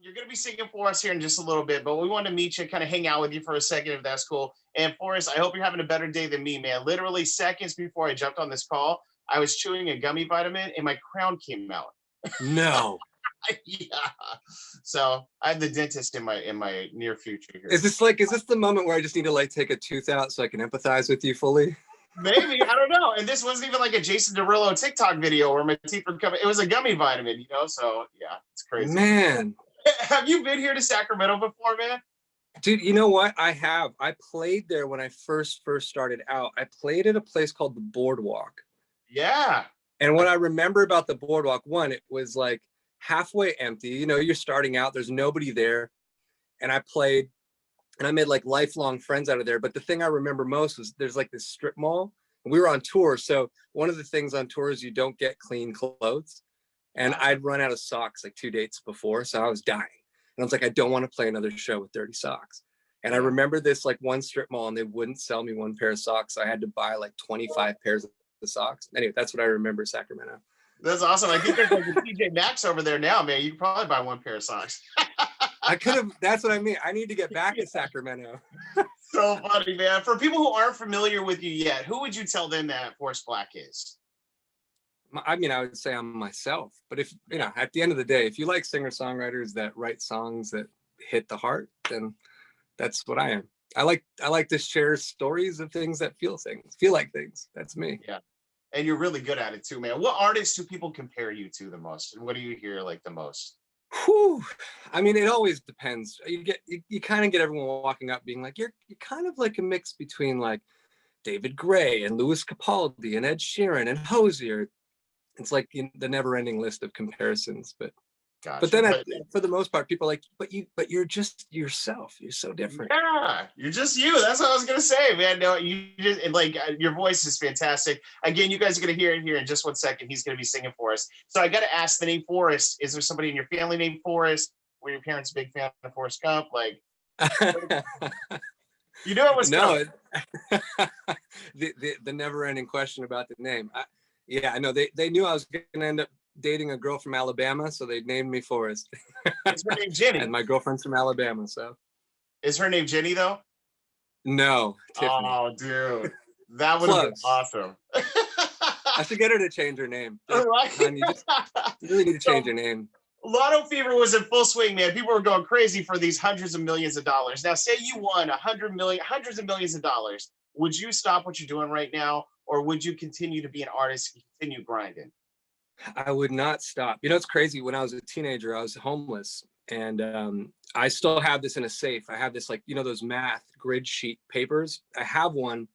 you're going to be singing for us here in just a little bit, but we want to meet you, kind of hang out with you for a second, if that's cool. And Forrest, I hope you're having a better day than me, man. Literally seconds before I jumped on this call, I was chewing a gummy vitamin and my crown came out. No. Yeah. So I have the dentist in my near future here. Is this the moment where I just need to like take a tooth out so I can empathize with you fully? Maybe, I don't know. And this wasn't even like a Jason Derulo TikTok video where my teeth were coming. It was a gummy vitamin, you know? So yeah, it's crazy. Man. Have you been here to Sacramento before, man? Dude, you know what? I have. I played there when I first started out. I played at a place called the Boardwalk. Yeah. And what I remember about the Boardwalk, one, it was like halfway empty. You know, you're starting out, there's nobody there. And I played and I made like lifelong friends out of there. But the thing I remember most was there's like this strip mall. We were on tour. So one of the things on tour is you don't get clean clothes. And I'd run out of socks like 2 dates before. So I was dying. And I was like, I don't want to play another show with dirty socks. And I remember this like one strip mall and they wouldn't sell me one pair of socks. So I had to buy like 25 pairs of socks. Anyway, that's what I remember Sacramento. That's awesome. I think there's like a TJ Maxx over there now, man. You could probably buy one pair of socks. I could have, that's what I mean. I need to get back to Sacramento. So funny, man. For people who aren't familiar with you yet, who would you tell them that Forrest Blakk is? I mean, I would say I'm myself, but if, you know, at the end of the day, if you like singer-songwriters that write songs that hit the heart, then that's what I am. I like to share stories of things that feel like things. That's me. Yeah. And you're really good at it too, man. What artists do people compare you to the most? And what do you hear like the most? Whew. I mean, it always depends. You kind of get everyone walking up being like, you're kind of like a mix between like David Gray and Louis Capaldi and Ed Sheeran and Hozier. It's like the never-ending list of comparisons, but then for the most part, people are like, but you're just yourself. You're so different. Yeah, you're just you. That's what I was gonna say, man. No, you just, and like your voice is fantastic. Again, you guys are gonna hear it here in just 1 second. He's gonna be singing for us. So I gotta ask the name Forrest. Is there somebody in your family named Forrest? Were your parents a big fan of Forrest Gump? Like, you know it was no. The never-ending question about the name. Yeah, I know they knew I was going to end up dating a girl from Alabama, so they named me Forrest. Is her name Jenny? And my girlfriend's from Alabama, so. Is her name Jenny though? No, Tiffany. Oh, dude, that would have been awesome. I should get her to change her name. Right? Hon, you really need to change your name. Lotto fever was in full swing, man. People were going crazy for these hundreds of millions of dollars. Now, say you won hundreds of millions of dollars. Would you stop what you're doing right now? Or would you continue to be an artist and continue grinding? I would not stop. You know, it's crazy. When I was a teenager, I was homeless. And I still have this in a safe. I have this, like, you know, those math grid sheet papers. I have one.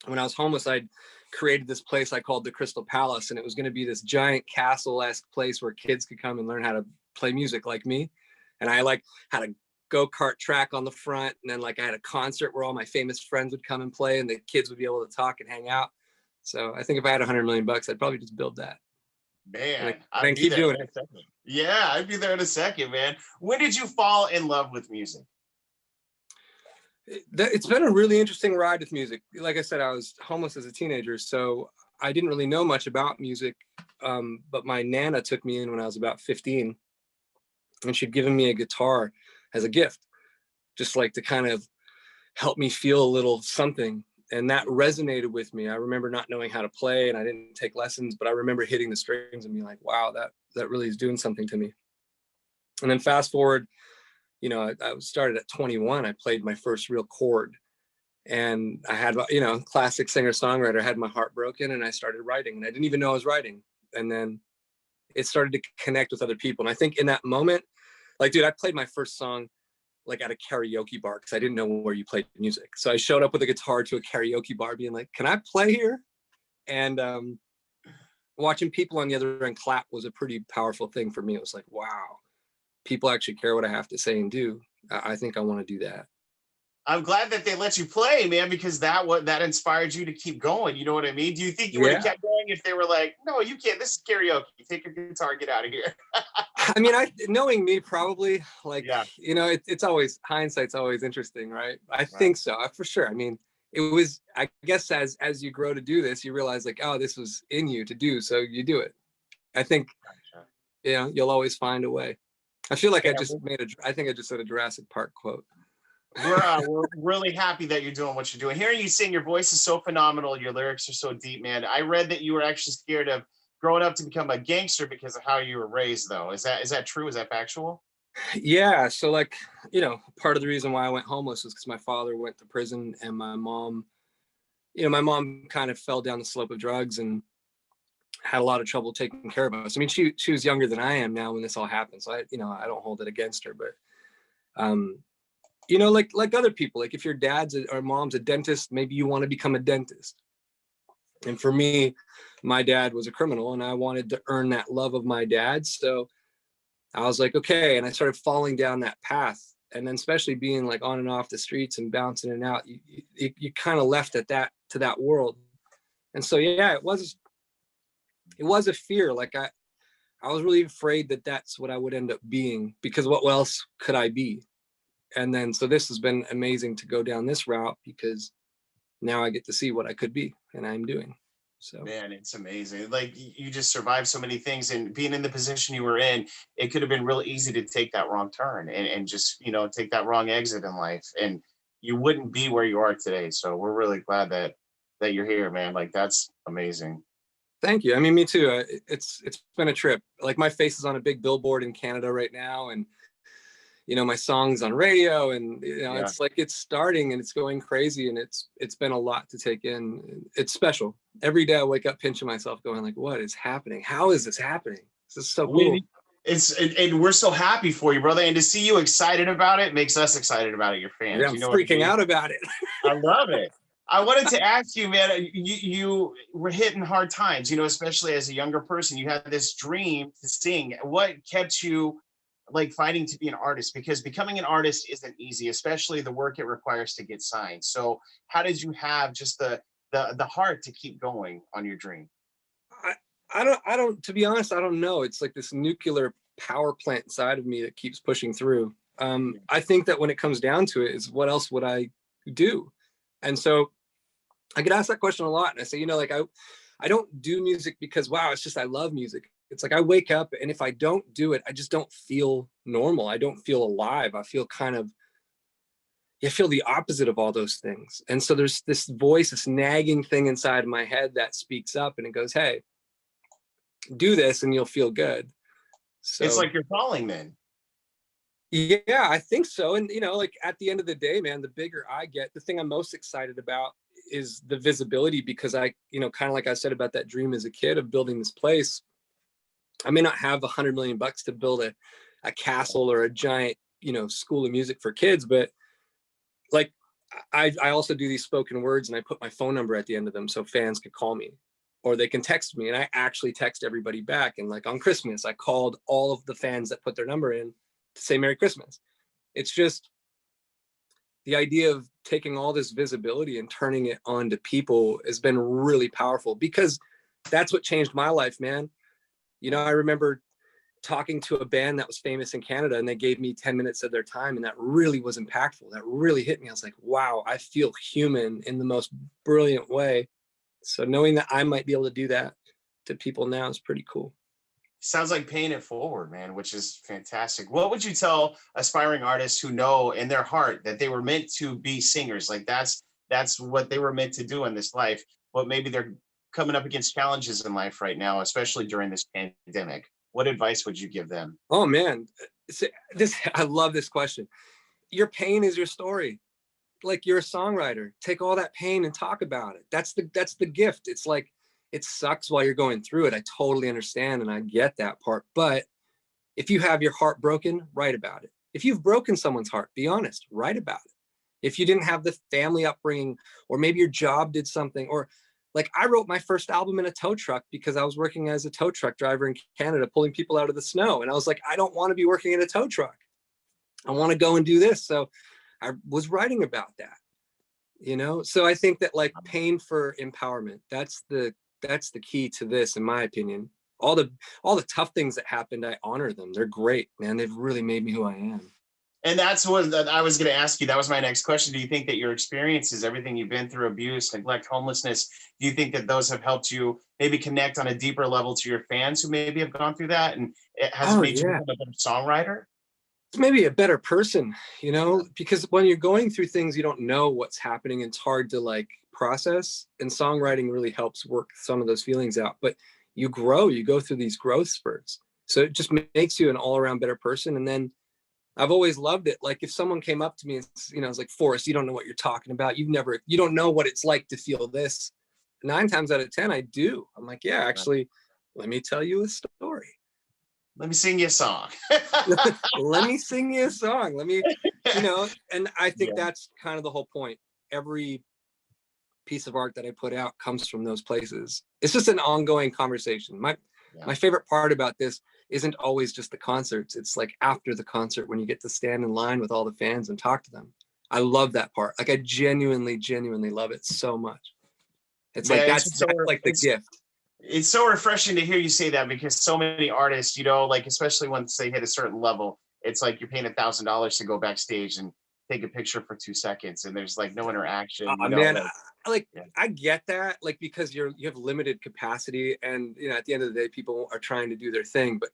When I was homeless, I'd created this place I called the Crystal Palace. And it was going to be this giant castle-esque place where kids could come and learn how to play music like me. And I like had a go-kart track on the front, and then like I had a concert where all my famous friends would come and play and the kids would be able to talk and hang out. So I think if I had $100 million, I'd probably just build that. Man, I'd keep doing it. Yeah, I'd be there in a second, man. When did you fall in love with music? It's been a really interesting ride with music. Like I said, I was homeless as a teenager, so I didn't really know much about music. But my Nana took me in when I was about 15, and she'd given me a guitar as a gift, just like to kind of help me feel a little something. And that resonated with me. I remember not knowing how to play and I didn't take lessons, but I remember hitting the strings and being like, wow, that really is doing something to me. And then fast forward, you know, I started at 21. I played my first real chord and I had, you know, classic singer-songwriter, had my heart broken and I started writing and I didn't even know I was writing. And then it started to connect with other people. And I think in that moment, like, dude, I played my first song like at a karaoke bar because I didn't know where you played music. So I showed up with a guitar to a karaoke bar being like, can I play here? And watching people on the other end clap was a pretty powerful thing for me. It was like, wow, people actually care what I have to say and do. I think I want to do that. I'm glad that they let you play, man, because that inspired you to keep going. You know what I mean? Do you think you would have kept going if they were like, no, you can't, this is karaoke, take your guitar, get out of here? I mean, knowing me, probably, like, you know, it's always, hindsight's always interesting, right? I think so, for sure. I mean, it was, I guess as you grow to do this, you realize like, oh, this was in you to do, so you do it. I think, you know, you'll always find a way. I feel like Yeah, I think I just said a Jurassic Park quote. we're really happy that you're doing what you're doing. Hearing you sing, your voice is so phenomenal. Your lyrics are so deep, man. I read that you were actually scared of growing up to become a gangster because of how you were raised, though. Is that true? Is that factual? Yeah. So like, part of the reason why I went homeless was because my father went to prison and my mom kind of fell down the slope of drugs and had a lot of trouble taking care of us. I mean, she was younger than I am now when this all happened. So I don't hold it against her, but um, like other people, like if your dad's or mom's a dentist, maybe you want to become a dentist. And for me, my dad was a criminal and I wanted to earn that love of my dad. So I was like, okay. And I started falling down that path. And then especially being like on and off the streets and bouncing in and out, you kind of left at to that world. And so, yeah, it was a fear. Like I was really afraid that that's what I would end up being, because what else could I be? And then, so this has been amazing to go down this route because now I get to see what I could be, and I'm doing. So, Man, it's amazing. Like you just survived so many things, and being in the position you were in, it could have been real easy to take that wrong turn and just, take that wrong exit in life. And you wouldn't be where you are today. So we're really glad that you're here, man. Like that's amazing. thank you. I mean, me too. It's been a trip. Like my face is on a big billboard in Canada right now, and my songs on radio, and Yeah. it's like it's starting and it's going crazy, and it's been a lot to take in. It's special. Every day I wake up pinching myself going like, what is happening? How is this happening? This is so cool. And we're so happy for you, brother. And to see you excited about it makes us excited about it, your fans. Yeah, I'm freaking out about it. I love it. I wanted to ask you, man, you were hitting hard times, especially as a younger person. You had this dream to sing. What kept you like fighting to be an artist? Because becoming an artist isn't easy, especially the work it requires to get signed. So how did you have just the heart to keep going on your dream? I don't, to be honest, I don't know. It's like this nuclear power plant inside of me that keeps pushing through. I think that when it comes down to it, is what else would I do? And so I get asked that question a lot. And I say, like I don't do music because, wow, it's just, I love music. It's like I wake up and if I don't do it, I just don't feel normal. I don't feel alive. I feel I feel the opposite of all those things. And so there's this voice, this nagging thing inside my head that speaks up and it goes, hey, do this and you'll feel good. So It's like you're calling then. yeah, I think so. And like at the end of the day, man, the bigger I get, the thing I'm most excited about is the visibility, because I, kind of like I said about that dream as a kid of building this place. I may not have $100 million to build a castle or a giant, school of music for kids, but like I also do these spoken words and I put my phone number at the end of them so fans could call me or they can text me, and I actually text everybody back. And like on Christmas, I called all of the fans that put their number in to say Merry Christmas. It's just the idea of taking all this visibility and turning it on to people has been really powerful, because that's what changed my life, man. I remember talking to a band that was famous in Canada and they gave me 10 minutes of their time, and that really was impactful. That really hit me. I was like, wow, I feel human in the most brilliant way. So knowing that I might be able to do that to people now is pretty cool. Sounds like paying it forward, man, which is fantastic. What would you tell aspiring artists who know in their heart that they were meant to be singers? Like that's what they were meant to do in this life, but maybe they're coming up against challenges in life right now, especially during this pandemic. What advice would you give them? Oh man, I love this question. Your pain is your story. Like you're a songwriter, take all that pain and talk about it. That's the gift. It's like, it sucks while you're going through it. I totally understand and I get that part. But if you have your heart broken, write about it. If you've broken someone's heart, be honest, write about it. If you didn't have the family upbringing, or maybe your job did something, or like I wrote my first album in a tow truck because I was working as a tow truck driver in Canada, pulling people out of the snow. And I was like, I don't want to be working in a tow truck. I want to go and do this. So I was writing about that, So I think that like pain for empowerment, that's the key to this, in my opinion. All the tough things that happened, I honor them. They're great, man. They've really made me who I am. And that's what I was going to ask you. That was my next question. Do you think that your experiences, everything you've been through, abuse, neglect, homelessness, do you think that those have helped you maybe connect on a deeper level to your fans who maybe have gone through that? And it has made you become a better songwriter? maybe a better person, you know, because when you're going through things, you don't know what's happening. It's hard to like process, and songwriting really helps work some of those feelings out. But you grow, you go through these growth spurts. So it just makes you an all around better person. And then I've always loved it. Like if someone came up to me and, you know, it's like, Forrest, you don't know what you're talking about. You don't know what it's like to feel this. 9 times out of 10, I do. I'm like, yeah, actually, let me tell you a story. Let me sing you a song. Let me sing you a song. Let me, you know, and I think that's kind of the whole point. Every piece of art that I put out comes from those places. It's just an ongoing conversation. My favorite part about this isn't always just the concerts. It's like after the concert when you get to stand in line with all the fans and talk to them. I love that part. Like I genuinely love it so much. It's like that's like the gift. It's so refreshing to hear you say that, because so many artists, you know, like especially once they hit a certain level, it's like you're paying $1,000 to go backstage and take a picture for 2 seconds, and there's like no interaction. Oh, man, I get that, like because you have limited capacity, and you know at the end of the day, people are trying to do their thing. But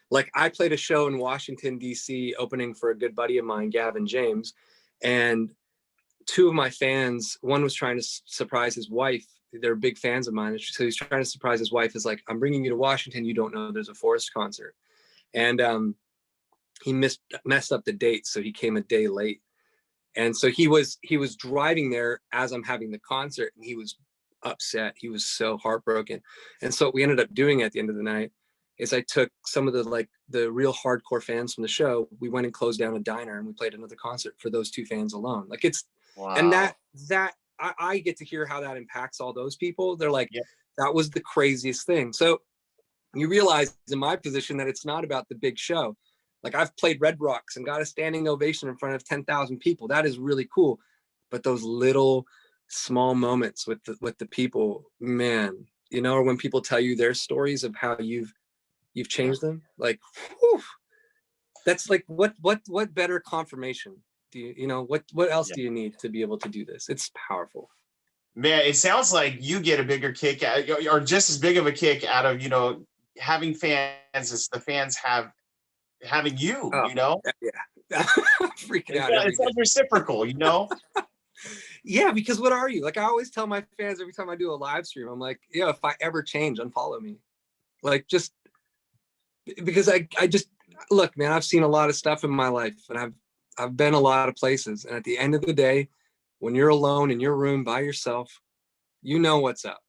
like I played a show in Washington D.C. opening for a good buddy of mine, Gavin James, and 2 of my fans, one was trying to surprise his wife. They're big fans of mine. So he's trying to surprise his wife. Is like, I'm bringing you to Washington. You don't know there's a Forrest concert. And he messed up the date. So he came a day late. And so he was driving there as I'm having the concert, and he was upset. He was so heartbroken. And so what we ended up doing at the end of the night is I took some of the real hardcore fans from the show. We went and closed down a diner, and we played another concert for those 2 fans alone. Like it's, wow. And that I get to hear how that impacts all those people. They're like, that was the craziest thing. So you realize in my position that it's not about the big show. Like I've played Red Rocks and got a standing ovation in front of 10,000 people. That is really cool. But those little small moments with the people, man, you know, or when people tell you their stories of how you've changed them, like, whew, that's like, what better confirmation? You know, what else do you need to be able to do this? It's powerful. Man, it sounds like you get a bigger kick out, or just as big of a kick out of, you know, having fans as the fans having you, you know? Yeah. Freaking out. It's like reciprocal, you know? Yeah, because what are you? Like I always tell my fans every time I do a live stream, I'm like, yeah, if I ever change, unfollow me. Like just because I just look, man, I've seen a lot of stuff in my life, and I've been a lot of places. And at the end of the day, when you're alone in your room by yourself, you know what's up.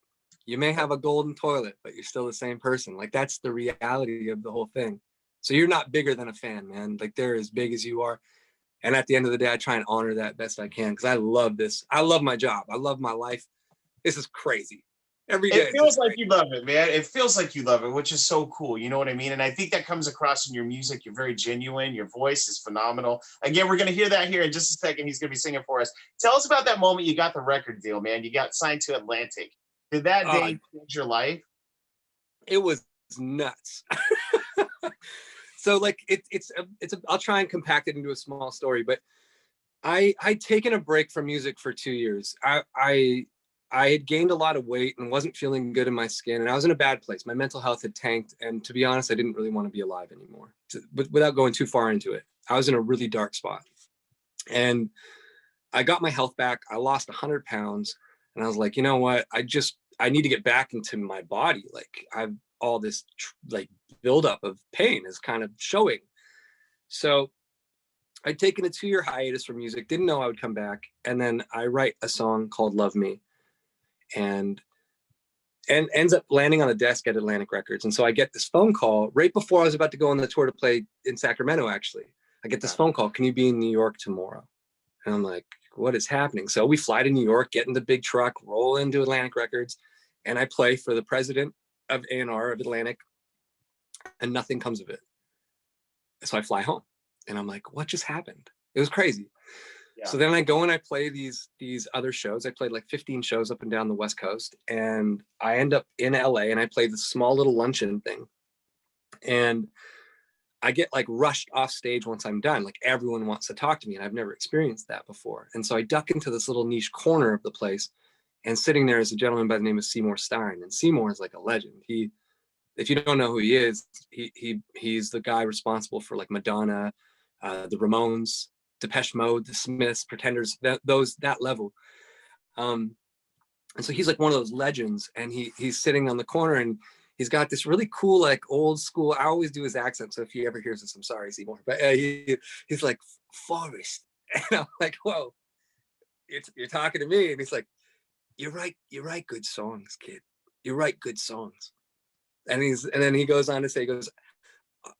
You may have a golden toilet, but you're still the same person. Like that's the reality of the whole thing. So you're not bigger than a fan, man. Like they're as big as you are. And at the end of the day, I try and honor that best I can, because I love this. I love my job. I love my life. This is crazy. Every day. It feels like you love it, man. It feels like you love it, which is so cool. You know what I mean? And I think that comes across in your music. You're very genuine. Your voice is phenomenal. Again, we're going to hear that here in just a second. He's going to be singing for us. Tell us about that moment you got the record deal, man. You got signed to Atlantic. Did that day change your life? It was nuts. So like I'll try and compact it into a small story, but I'd taken a break from music for 2 years. I had gained a lot of weight and wasn't feeling good in my skin, and I was in a bad place. My mental health had tanked, and to be honest, I didn't really want to be alive anymore. But without going too far into it, I was in a really dark spot, and I got my health back. I lost 100 pounds, and I was like, you know what? I need to get back into my body. Like I've all this like buildup of pain is kind of showing. So I'd taken a 2-year hiatus from music, didn't know I would come back. And then I write a song called Love Me, and ends up landing on a desk at Atlantic Records. And so I get this phone call right before I was about to go on the tour to play in Sacramento, actually. I get this phone call, can you be in New York tomorrow? And I'm like, what is happening? So we fly to New York, get in the big truck, roll into Atlantic Records, and I play for the president of A&R of Atlantic, and nothing comes of it. So I fly home, and I'm like, what just happened? It was crazy. Yeah. So then I go and I play these other shows. I played like 15 shows up and down the West Coast, and I end up in LA, and I play this small little luncheon thing. And I get like rushed off stage once I'm done. Like everyone wants to talk to me, and I've never experienced that before. And so I duck into this little niche corner of the place, and sitting there is a gentleman by the name of Seymour Stein. And Seymour is like a legend. If you don't know who he is, he's the guy responsible for like Madonna, the Ramones, Depeche Mode, the Smiths, Pretenders, that level. And so he's like one of those legends, and he's sitting on the corner, and he's got this really cool, like old school, I always do his accent, so if he ever hears this, I'm sorry, Seymour, but he's like, Forrest. And I'm like, whoa, you're talking to me? And he's like, you write good songs, kid. You write good songs. And then he goes on to say,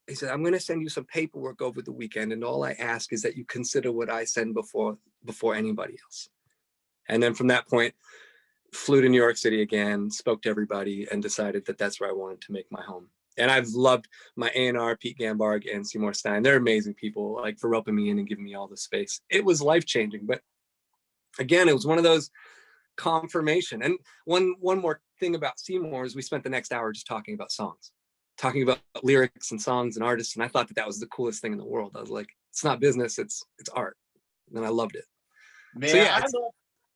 he said, I'm going to send you some paperwork over the weekend, and all I ask is that you consider what I send before anybody else. And then from that point, flew to New York City again, spoke to everybody, and decided that that's where I wanted to make my home. And I've loved my A&R, Pete Gambarg and Seymour Stein. They're amazing people, like, for roping me in and giving me all the space. It was life-changing. But again, it was one of those confirmation. And one more thing about Seymour is we spent the next hour just talking about songs, talking about lyrics and songs and artists. And I thought that was the coolest thing in the world. I was like, it's not business, it's art. And I loved it. Man, so yeah,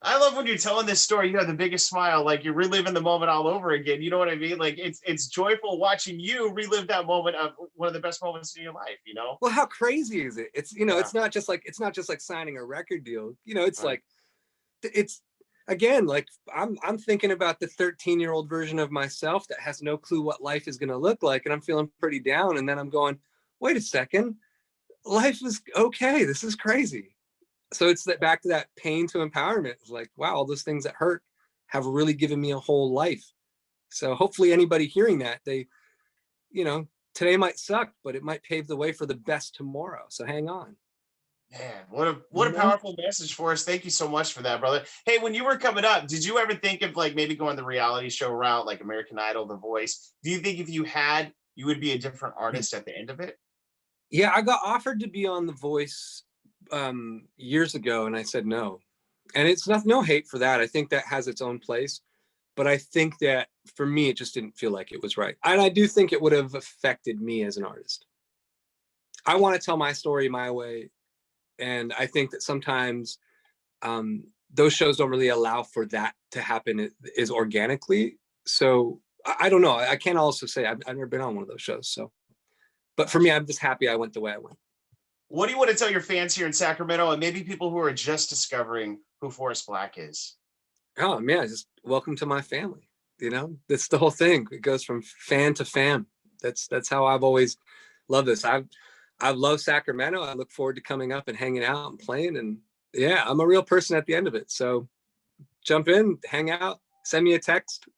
I love when you're telling this story, you have the biggest smile, like you're reliving the moment all over again. You know what I mean? Like it's joyful watching you relive that moment of one of the best moments in your life, you know? Well, how crazy is it? It's, it's not just like signing a record deal. It's right. Like, it's, again, like I'm thinking about the 13-year-old version of myself that has no clue what life is going to look like. And I'm feeling pretty down. And then I'm going, wait a second, life is okay. This is crazy. So it's that back to that pain to empowerment. It's like, wow, all those things that hurt have really given me a whole life. So hopefully anybody hearing that, they, today might suck, but it might pave the way for the best tomorrow. So hang on. Man, what a powerful message for us. Thank you so much for that, brother. Hey, when you were coming up, did you ever think of like maybe going the reality show route, like American Idol, The Voice? Do you think if you had, you would be a different artist at the end of it? Yeah, I got offered to be on The Voice years ago, and I said no. And it's no hate for that. I think that has its own place. But I think that for me, it just didn't feel like it was right. And I do think it would have affected me as an artist. I want to tell my story my way. And I think that sometimes those shows don't really allow for that to happen as organically. So I don't know. I can't also say I've never been on one of those shows. So, but for me, I'm just happy I went the way I went. What do you want to tell your fans here in Sacramento and maybe people who are just discovering who Forrest Blakk is? Oh, man, just welcome to my family. That's the whole thing. It goes from fan to fam. That's how I've always loved this. I love Sacramento. I look forward to coming up and hanging out and playing. And yeah, I'm a real person at the end of it. So jump in, hang out, send me a text.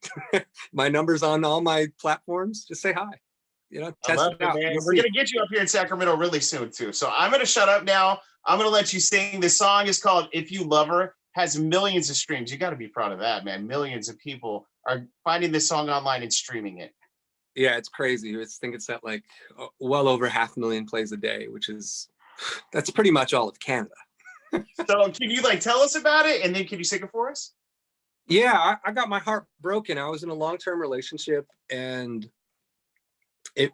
My number's on all my platforms. Just say hi. Test it out. We're going to get you up here in Sacramento really soon too. So I'm going to shut up now. I'm going to let you sing. This song is called If You Love Her, has millions of streams. You got to be proud of that, man. Millions of people are finding this song online and streaming it. Yeah, it's crazy. I think it's at like well over 500,000 plays a day, that's pretty much all of Canada. So can you tell us about it, and then can you sing it for us? Yeah, I got my heart broken. I was in a long-term relationship, and it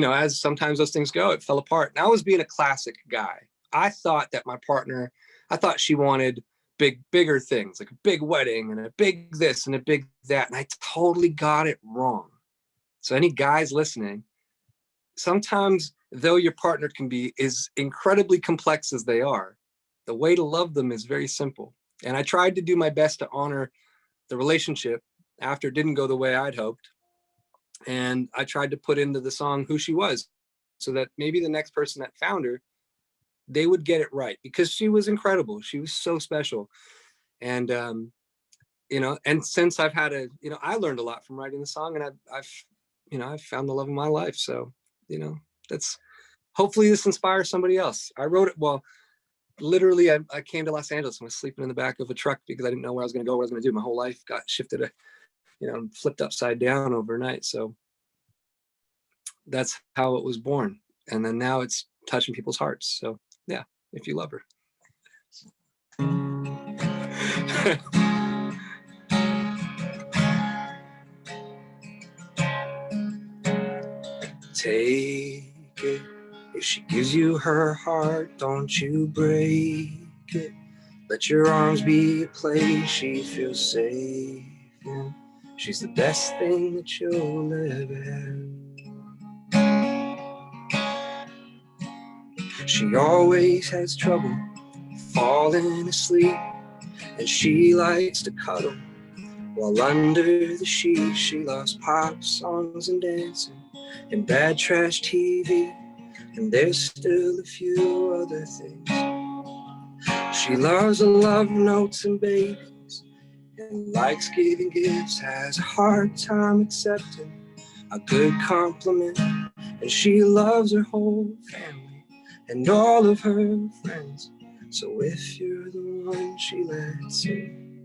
as sometimes those things go, it fell apart. And I was being a classic guy. I thought that my partner, she wanted bigger things, like a big wedding and a big this and a big that. And I totally got it wrong. So any guys listening, sometimes though your partner can be as incredibly complex as they are, the way to love them is very simple. And I tried to do my best to honor the relationship after it didn't go the way I'd hoped. And I tried to put into the song who she was, so that maybe the next person that found her, they would get it right, because she was incredible. She was so special. And, and since I've had I learned a lot from writing the song, and I've found the love of my life. So, that's, hopefully this inspires somebody else. I wrote it, well, literally I came to Los Angeles and was sleeping in the back of a truck because I didn't know where I was going to go, what I was going to do. My whole life got shifted, flipped upside down overnight. So that's how it was born. And then now it's touching people's hearts. So yeah, if you love her. Take it. If she gives you her heart, don't you break it. Let your arms be a place she feels safe in. She's the best thing that you'll ever have. She always has trouble falling asleep, and she likes to cuddle while under the sheets. She loves pop songs and dancing and bad trash TV, and there's still a few other things. She loves the love notes and babies and likes giving gifts, has a hard time accepting a good compliment, and she loves her whole family and all of her friends. So if you're the one she lets in,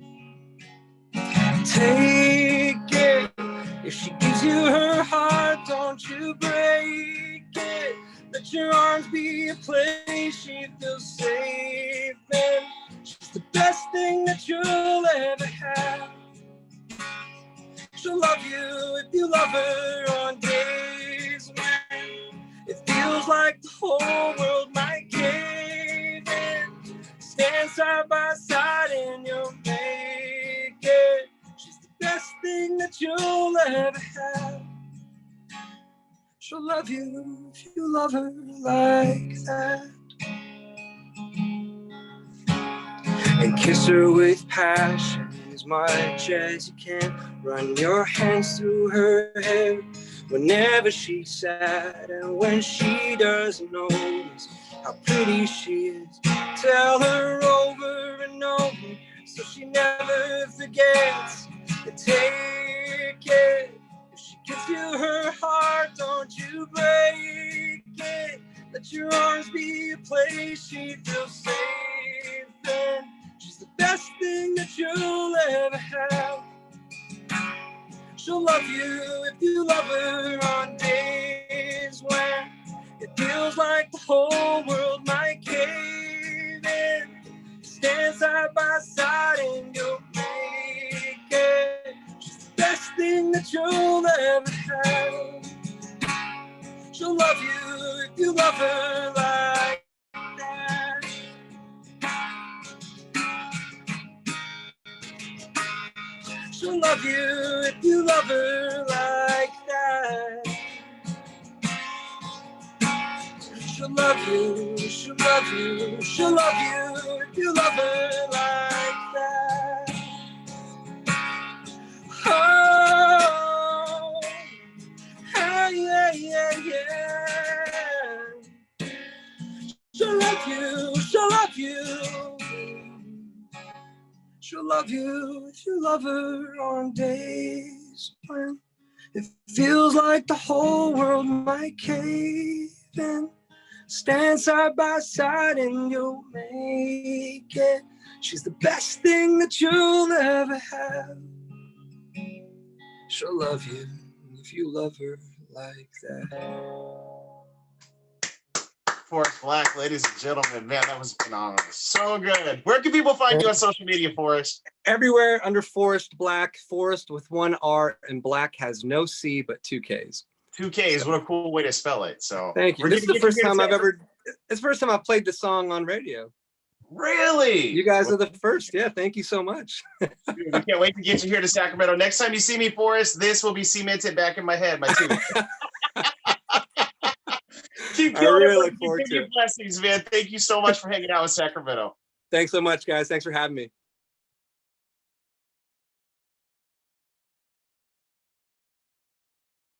take it. If she gives you her heart, don't you break it. Let your arms be a place she feels safe in. She's the best thing that you'll ever have. She'll love you if you love her on days when it feels like the whole world might cave in. Stand side by side and you'll make it. She's the best thing that you'll ever have. She'll love you if you love her like that. And kiss her with passion as much as you can. Run your hands through her hair whenever she's sad, and when she doesn't notice how pretty she is, tell her over and over so she never forgets to take it. If she gives you her heart, don't you break it. Let your arms be a place she feels safe in. She's the best thing that you'll ever have. She'll love you if you love her on days when it feels like the whole world might cave in. Stand side by side and you'll make it. She's the best thing that you'll ever have. She'll love you if you love her like that. She'll love you if you love her like that. She'll love you, she'll love you, she'll love you if you love her like that. Oh, yeah, yeah, yeah, yeah. She'll love you, she'll love you. She'll love you if you love her on days when it feels like the whole world might cave in. Stand side by side and you'll make it. She's the best thing that you'll ever have. She'll love you if you love her like that. Forrest Blakk, ladies and gentlemen, man, that was phenomenal. So good. Where can people find you on social media, Forrest? Everywhere under Forrest Blakk, Forrest with one R, and Blakk has no C but two Ks. 2Ks, what a cool way to spell it. So thank you. This is the first time it's the first time I've played this song on radio. Really? You guys are the first. Yeah, thank you so much. Dude, we can't wait to get you here to Sacramento. Next time you see me, Forrest, this will be cemented back in my head, my tooth. Keep killing it. Keep giving you blessings, man. Thank you so much for hanging out with Sacramento. Thanks so much, guys. Thanks for having me.